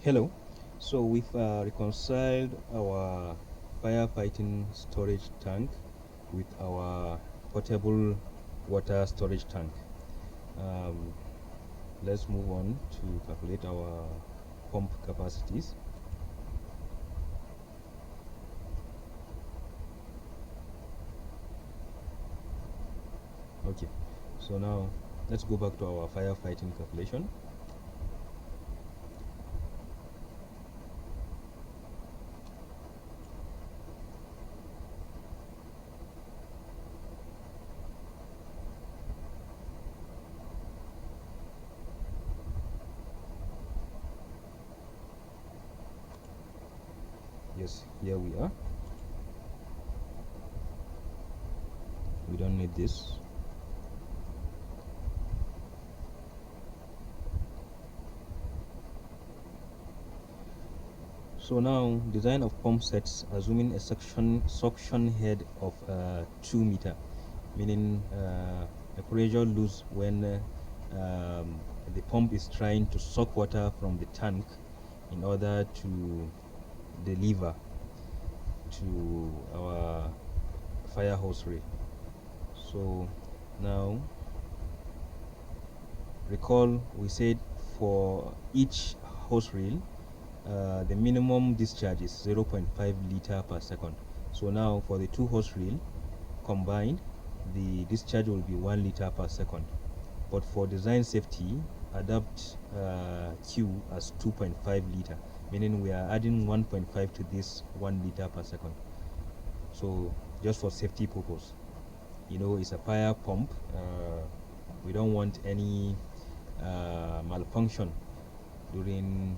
Hello. So we've reconciled our firefighting storage tank with our portable water storage tank. Um, let's move on to calculate our pump capacities. Okay, so now let's go back to our firefighting calculation. Yes, here we are. We don't need this. So now, design of pump sets, assuming a suction head of 2 meter, meaning a pressure loose when the pump is trying to suck water from the tank in order to deliver to our fire hose reel. So now, recall we said for each hose reel the minimum discharge is 0.5 liter per second. So now for the two hose reel combined, the discharge will be 1 liter per second. But for design safety, adapt Q as 2.5 liter, meaning we are adding 1.5 to this 1 liter per second. So just for safety purpose, it's a fire pump. We don't want any malfunction during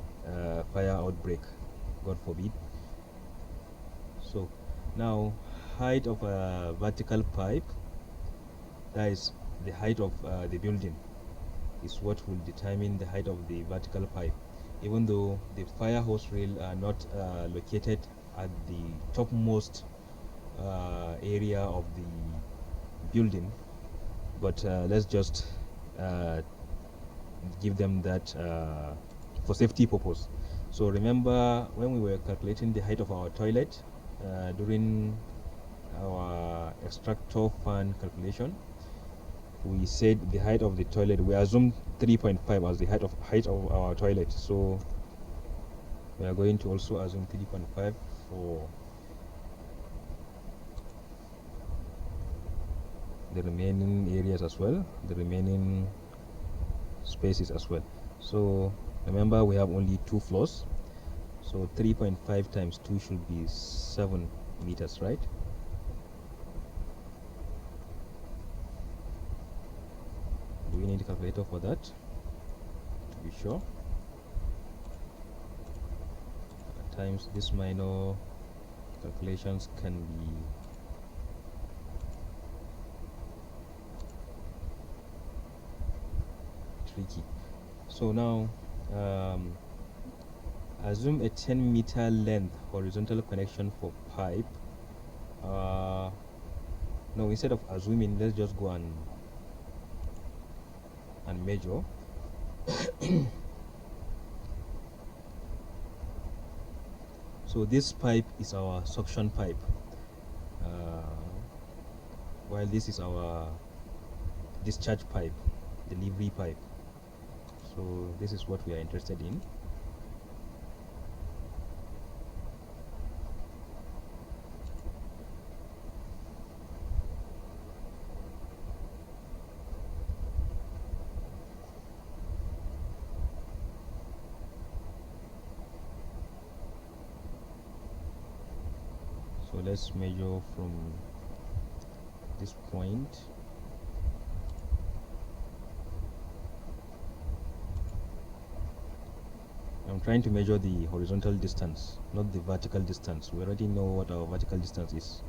fire outbreak, God forbid. So now, height of a vertical pipe, that is the height of the building, is what will determine the height of the vertical pipe, even though the fire hose reel are not located at the topmost area of the building, but let's just give them that for safety purpose. So remember when we were calculating the height of our toilet during our extractor fan calculation, we said the height of the toilet, we assumed 3.5 as the height of our toilet. So we are going to also assume 3.5 for the remaining areas as well, the remaining spaces as well. So remember we have only 2 floors, so 3.5 times 2 should be 7 meters, right? Do we need a calculator for that to be sure? At times these minor calculations can be tricky. So now assume a 10-meter length horizontal connection for pipe. No, instead of assuming, let's just go and measure. So this pipe is our suction pipe, while this is our discharge pipe, delivery pipe. So this is what we are interested in. So let's measure from this point. I'm trying to measure the horizontal distance, not the vertical distance. We already know what our vertical distance is.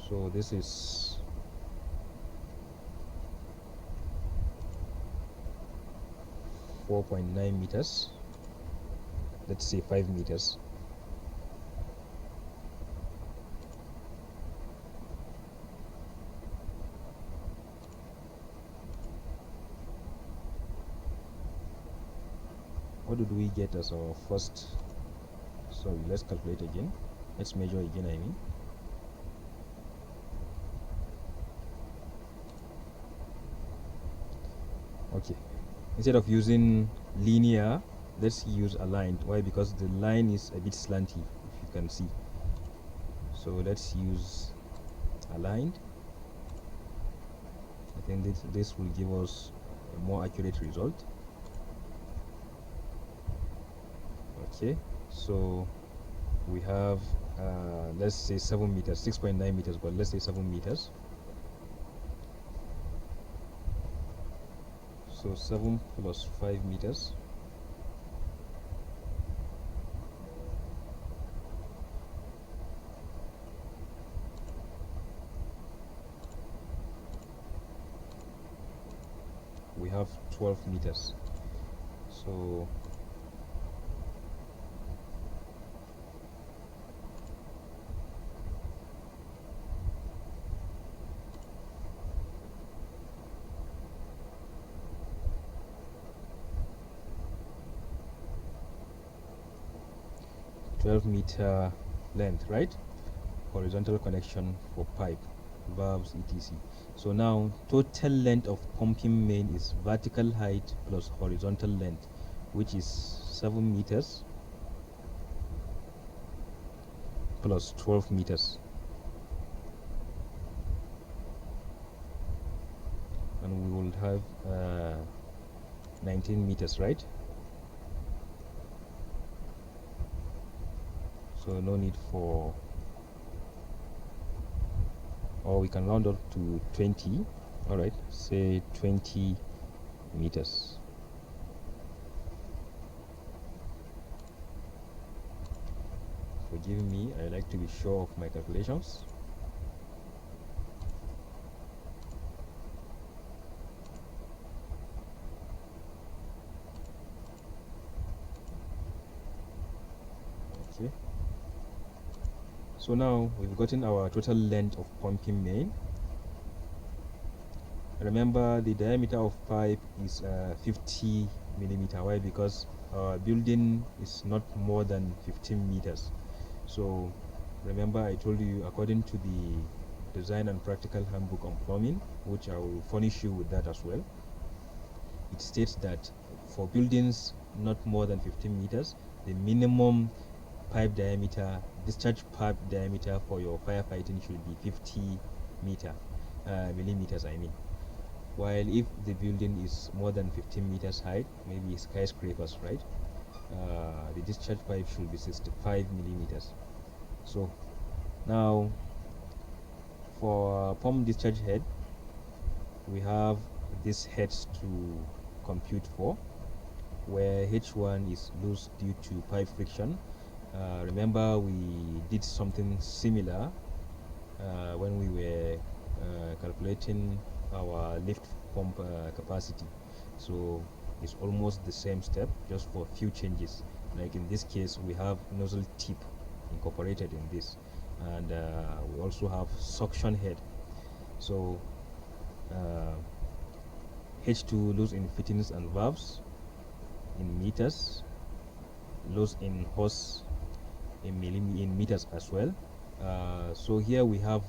So this is 4.9 meters. Let's say 5 meters. what did we get as our first? Sorry, let's calculate again. Let's measure again, I mean. Okay, instead of using linear, let's use aligned. Why? Because the line is a bit slanty, if you can see. So let's use aligned. I think this will give us a more accurate result. Okay, so we have let's say 7 meters, 6.9 meters, but let's say 7 meters. So 7 plus 5 meters. We have 12 meters. So -12-meter length, right? Horizontal connection for pipe, valves, etc. So now total length of pumping main is vertical height plus horizontal length, which is 7 meters plus 12 meters, and we will have 19 meters, right? So no need for, or we can round up to 20. All right, say 20 meters. Forgive me, I like to be sure of my calculations. Okay, so now we've gotten our total length of pumping main. Remember, the diameter of pipe is 50 millimeter. Why? Because our building is not more than 15 meters. So remember, I told you, according to the design and practical handbook on plumbing, which I will furnish you with that as well, it states that for buildings not more than 15 meters, the minimum pipe diameter, discharge pipe diameter for your firefighting should be 50 millimeters, I mean. While if the building is more than 15 meters height, maybe skyscrapers, right, the discharge pipe should be 65 millimeters. So now for pump discharge head, we have these heads to compute for, where H1 is loose due to pipe friction. Remember, we did something similar when we were calculating our lift pump capacity. So it's almost the same step, just for a few changes. Like in this case, we have nozzle tip incorporated in this, and we also have suction head. So H2 loose in fittings and valves in meters, loose in hose in meters as well. So here we have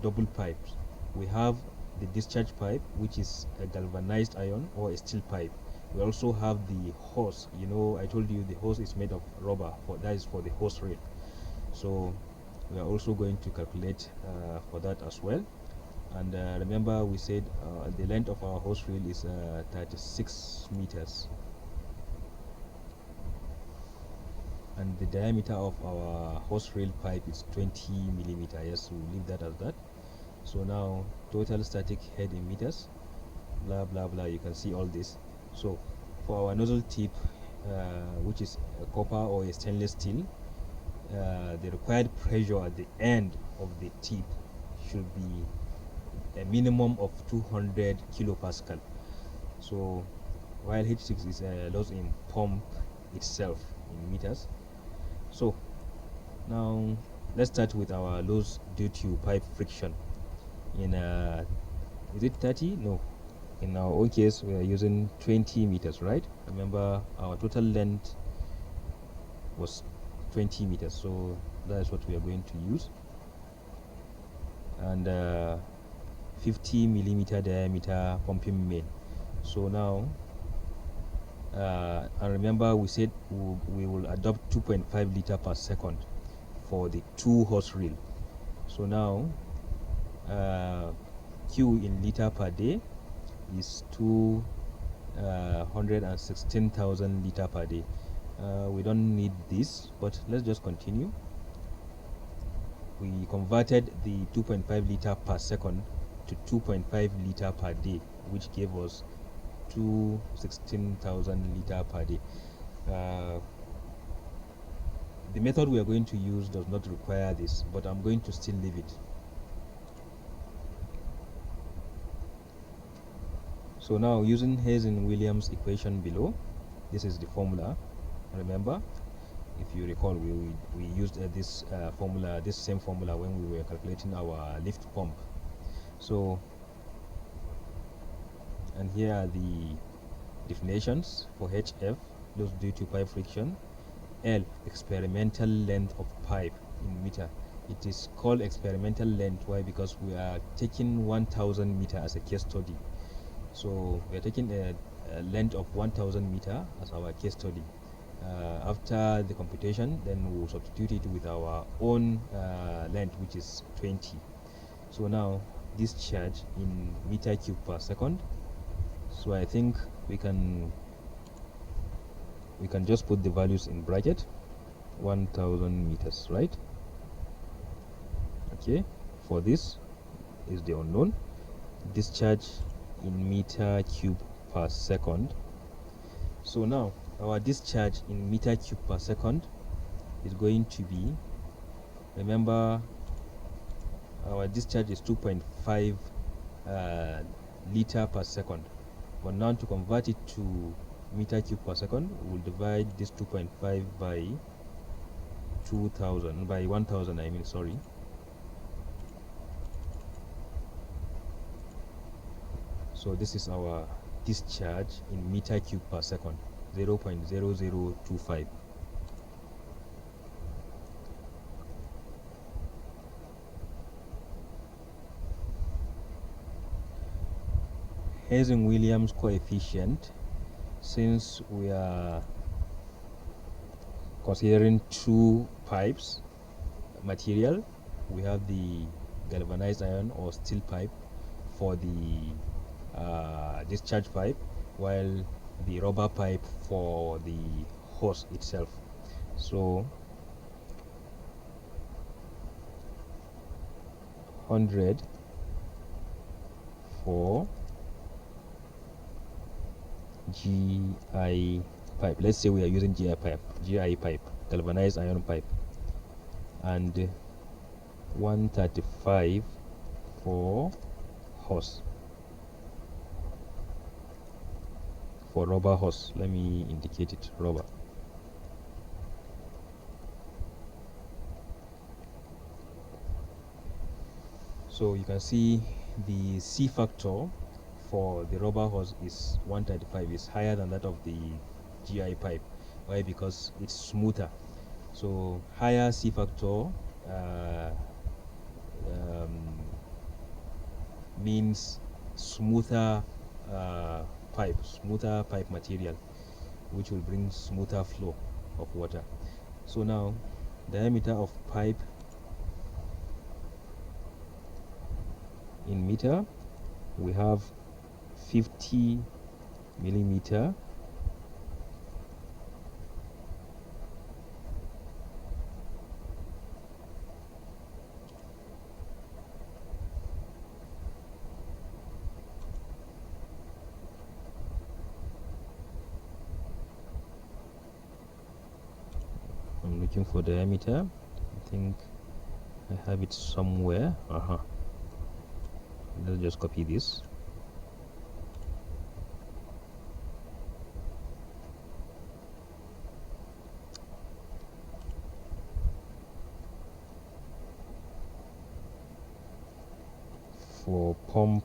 double pipes. We have the discharge pipe, which is a galvanized iron or a steel pipe. We also have the hose. You know, I told you the hose is made of rubber, that is for the hose rail. So we are also going to calculate for that as well. And remember, we said the length of our hose reel is 36 meters, and the diameter of our hose reel pipe is 20 millimeter. Yes, we'll leave that as that. So now total static head in meters, blah blah blah, you can see all this. So for our nozzle tip, which is a copper or a stainless steel, the required pressure at the end of the tip should be a minimum of 200 kilopascal. So while H6 is loss in pump itself in meters. So now let's start with our loss due to pipe friction in is it 30? No, in our own case we are using 20 meters, right? Remember our total length was 20 meters, so that is what we are going to use. And 50 millimeter diameter pumping main. So now and remember we said we will adopt 2.5 liter per second for the 2 hose reel. So now Q in liter per day is 216,000 liter per day. We don't need this, but let's just continue. We converted the 2.5 liter per second to 2.5 liter per day, which gave us 216,000 liter per day. The method we are going to use does not require this, but I'm going to still leave it. So now, using Hazen-Williams equation below, this is the formula. Remember, if you recall, we used this same formula when we were calculating our lift pump. So, and here are the definitions for HF, loss due to pipe friction. L, experimental length of pipe in meter. It is called experimental length. Why? Because we are taking 1,000 meter as a case study. So we are taking a length of 1,000 meter as our case study. After the computation, then we'll substitute it with our own length, which is 20. So now discharge in meter cube per second. So I think we can just put the values in bracket. 1,000 meters, right? Okay, for this is the unknown. Discharge in meter cube per second. So now our discharge in meter cube per second is going to be, remember our discharge is 2.5 liter per second, but now to convert it to meter cube per second, we'll divide this 2.5 by 2,000 by 1,000, I mean, sorry. So this is our discharge in meter cube per second, 0.0025. Hazen-Williams coefficient, since we are considering 2 pipes material, we have the galvanized iron or steel pipe for the discharge pipe, while the rubber pipe for the hose itself. So 100 for GI pipe. Let's say we are using GI pipe, galvanized iron pipe, and 135 for hose, for rubber hose. Let me indicate it, rubber. So you can see the C factor for the rubber hose is 135, is higher than that of the GI pipe. Why? Because it's smoother. So higher C factor means smoother pipe material, which will bring smoother flow of water. So now diameter of pipe in meter, we have 50 millimeter, I'm looking for diameter. I think I have it somewhere. Let's just copy this. For pump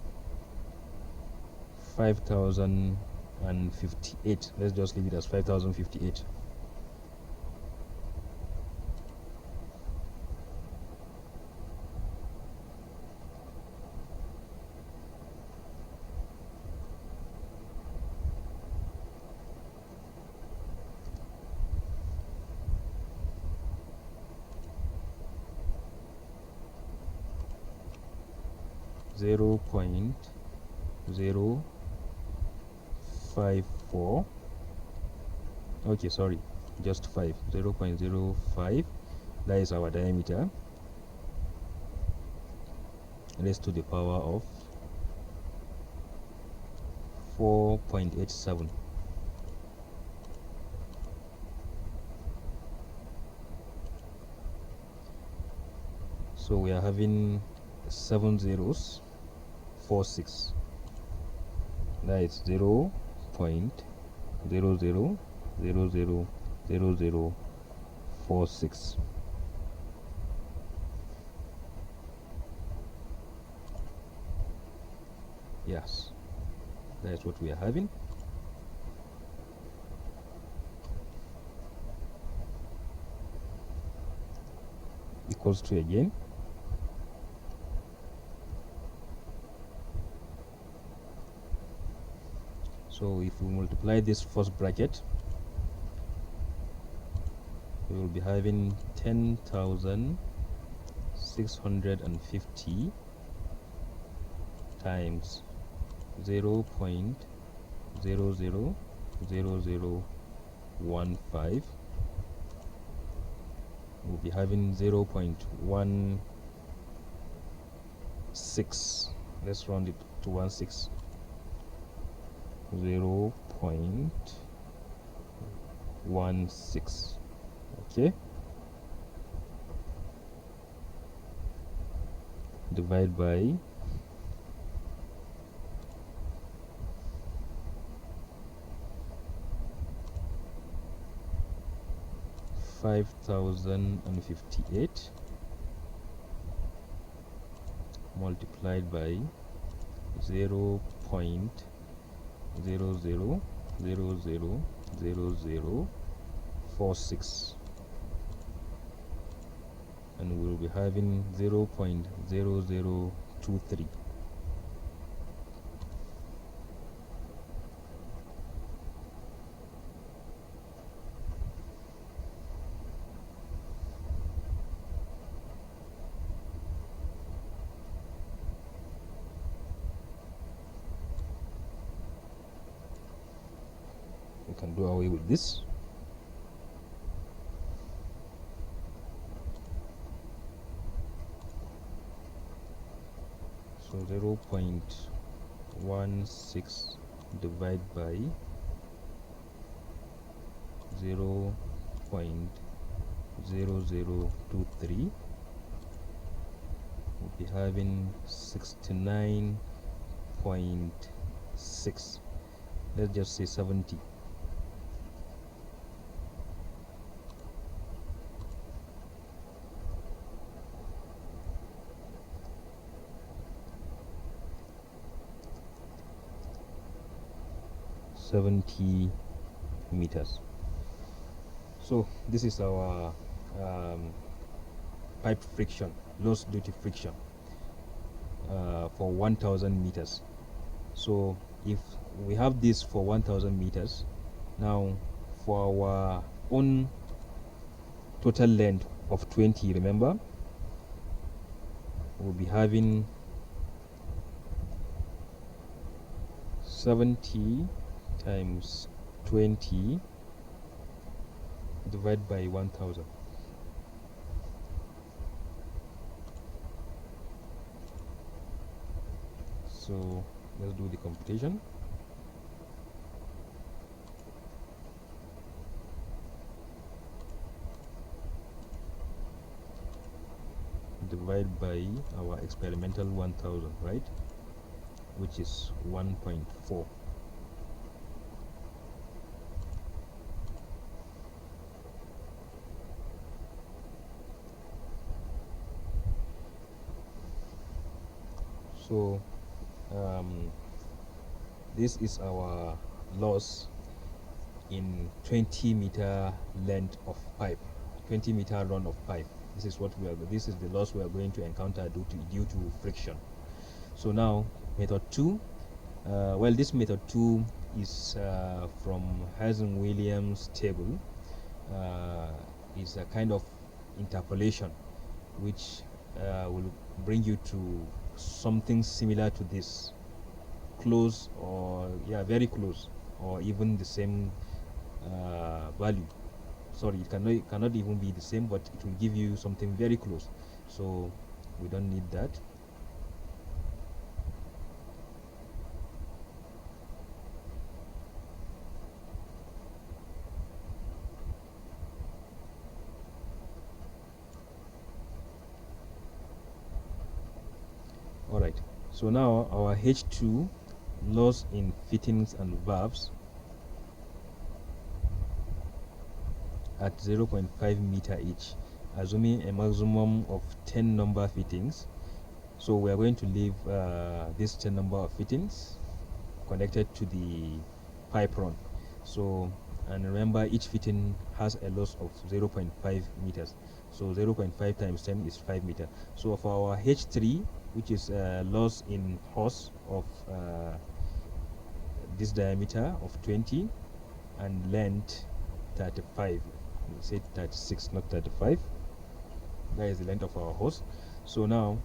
5,058. Let's just leave it as 5,058. Zero point 0.054. Okay, sorry, just 5. 0.05. That is our diameter, raised to the power of 4.87. So we are having 7 zeros, 46. That is 0.00000046. Yes, that's what we are having. Equals to, again, so if we multiply this first bracket, we will be having 10,650 times 0.000015. We'll be having 0.16. Let's round it to 16. 0.16. Okay, divide by 5,058 multiplied by 0.00000046, and we'll be having 0.0023. We can do away with this. So 0.16 divided by 0.0023, we'll be having 69.6. Let's just say 70. meters. So this is our pipe friction, loss duty friction for 1,000 meters. So if we have this for 1,000 meters, now for our own total length of 20, remember, we'll be having 70 times 20 divided by 1,000. So let's do the computation. Divide by our experimental 1,000, right, which is 1.4. So this is our loss in 20-meter length of pipe, 20-meter run of pipe. This is the loss we are going to encounter due to friction. So now method 2, well, this method 2 is from Hazen-Williams table. Is a kind of interpolation which will bring you to something similar to this, close, or very close, or even the same value. Sorry, it cannot even be the same, but it will give you something very close. So we don't need that. Alright, so now our H2 loss in fittings and valves at 0.5 meter each, assuming a maximum of 10 number fittings. So we are going to leave this 10 number of fittings connected to the pipe run. So, and remember, each fitting has a loss of 0.5 meters. So 0.5 times 10 is 5 meters. So for our H3, which is loss in hose of this diameter of 20 and length 35, we say 36, not 35. That is the length of our hose. So now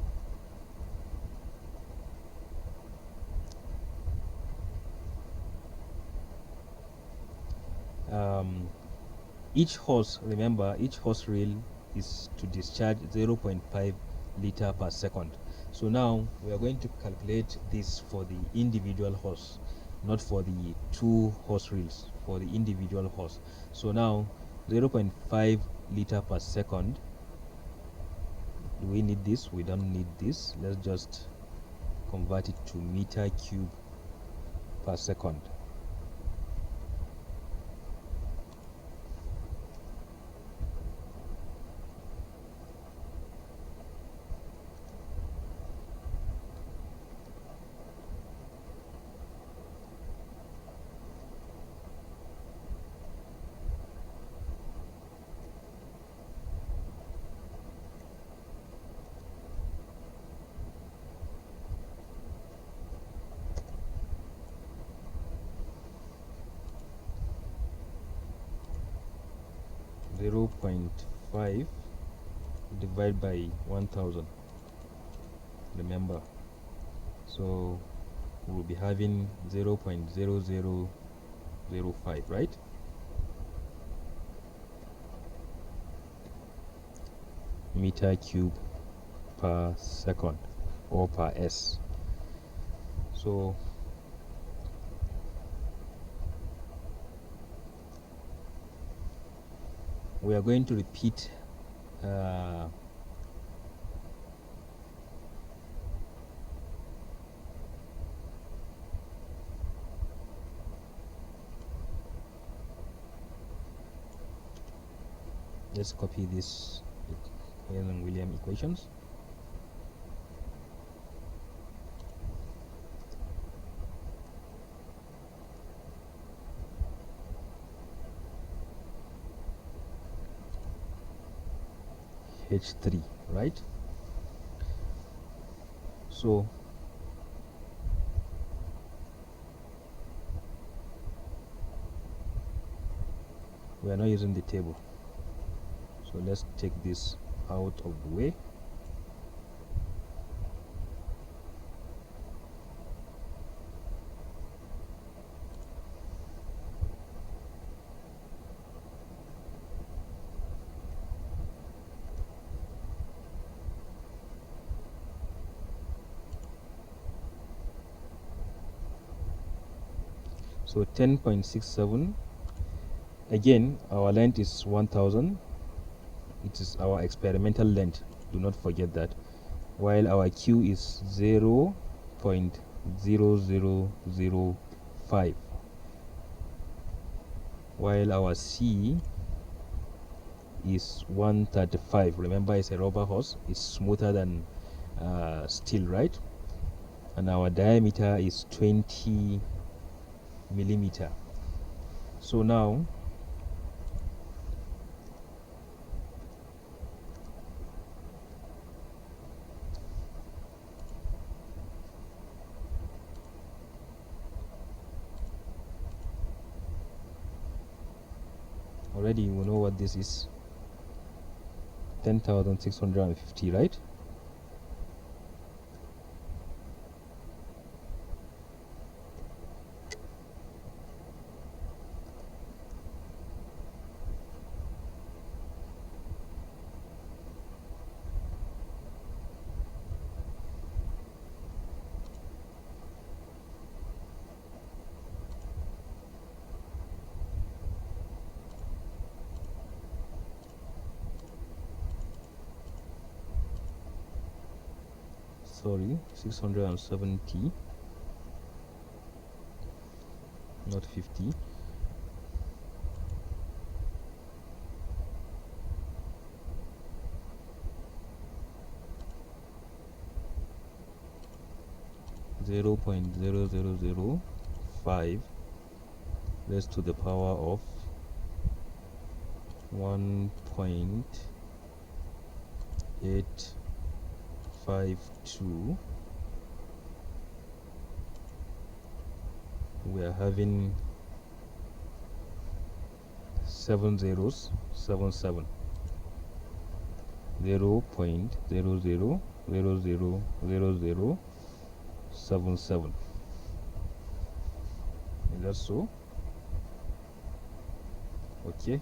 each hose, remember, each hose reel is to discharge 0.5 liter per second. So now we are going to calculate this for the individual hose, not for the two hose reels, for the individual hose. So now 0.5 liter per second. Do we need this? We don't need this. Let's just convert it to meter cube per second. Zero 0.5 divided by 1000, remember, so we'll be having 0.0005, right? Meter cube per second, or per s. So we are going to repeat let's copy this Hazen-Williams equations. H3, right? So we are not using the table, so let's take this out of the way. So 10.67, again our length is 1000. It is our experimental length, do not forget that, while our Q is 0.0005, while our C is 135. Remember, it's a rubber hose, it's smoother than steel, right? And our diameter is 20 millimeter. So now already you know what this is. 10,650, right? Sorry, 670, not 50. Zero point 0.0005 raised to the power of 1.852. We are having 7 zeros, 77. 0.00000077. Is that so? Okay.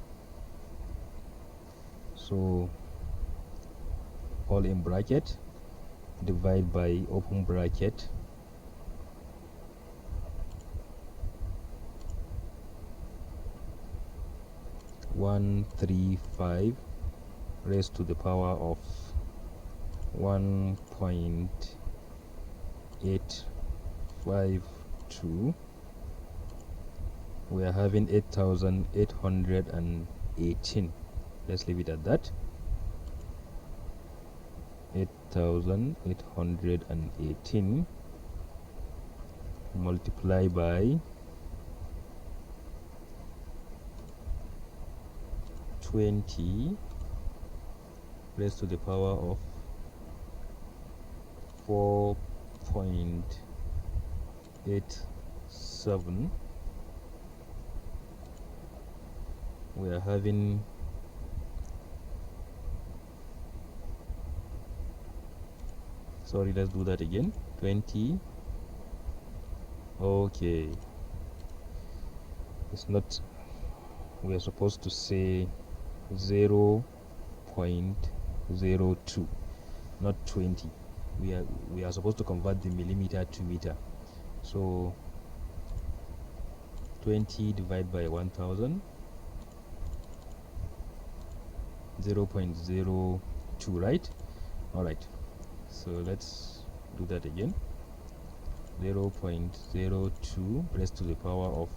So all in bracket, divide by open bracket, one 135 raised to the power of 1.852. We are having 8,818. Let's leave it at that. 8,818 multiply by 20 raised to the power of 4.87. We are having sorry, let's do that again. 20. Okay, it's not, we are supposed to say 0.02, not 20. We are supposed to convert the millimeter to meter. So 20 divided by 1000, 0.02, right? All right, so let's do that again. 0.02 raised to the power of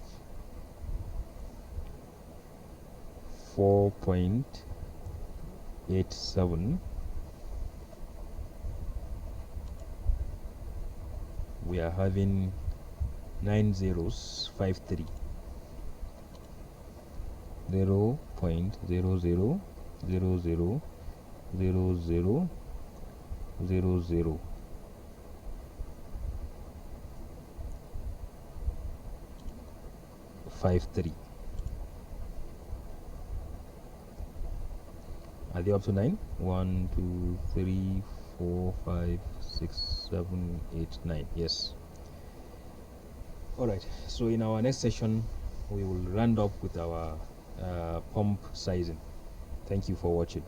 4.87. We are having 9 zeros, 53. 0.00000000 53. Are they up to 9? 1, 2, 3, 4, 5, 6, 7, 8, 9. Yes. Alright, so in our next session we will round up with our pump sizing. Thank you for watching.